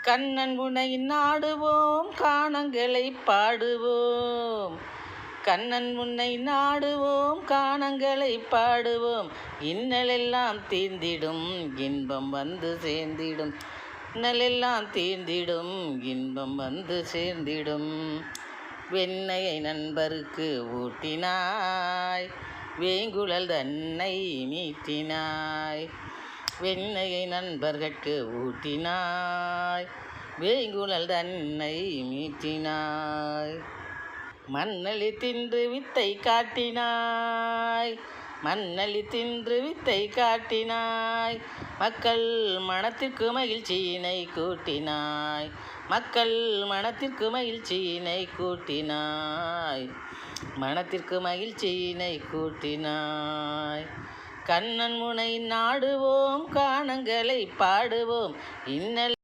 கண்ணன் உனை நாடுவோம் காணங்களை பாடுவோம். கண்ணன் உன்னை நாடுவோம் காணங்களை பாடுவோம். இன்னலெல்லாம் தீர்ந்திடும் இன்பம் வந்து சேர்ந்திடும். இன்னலெல்லாம் தீர்ந்திடும் இன்பம் வந்து சேர்ந்திடும். வெண்ணையை நண்பருக்கு ஊட்டினாய், வேங்குழல் தன்னை மீட்டினாய். வெண்ணையை நண்பர்கட்கு ஊட்டினாய், வேங்குழல் தன்னை மீட்டினாய். மண்ணளி தின்று வித்தை காட்டினாய், மண்ணளி தின்று வித்தை காட்டினாய். மக்கள் மனத்திற்கு மகிழ்ச்சியினை கூட்டினாய், மக்கள் மனத்திற்கு மகிழ்ச்சியினை கூட்டினாய், மனத்திற்கு மகிழ்ச்சியினை கூட்டினாய். கண்ணன் உனை நாடுவோம் காணங்களை பாடுவோம். இன்னல்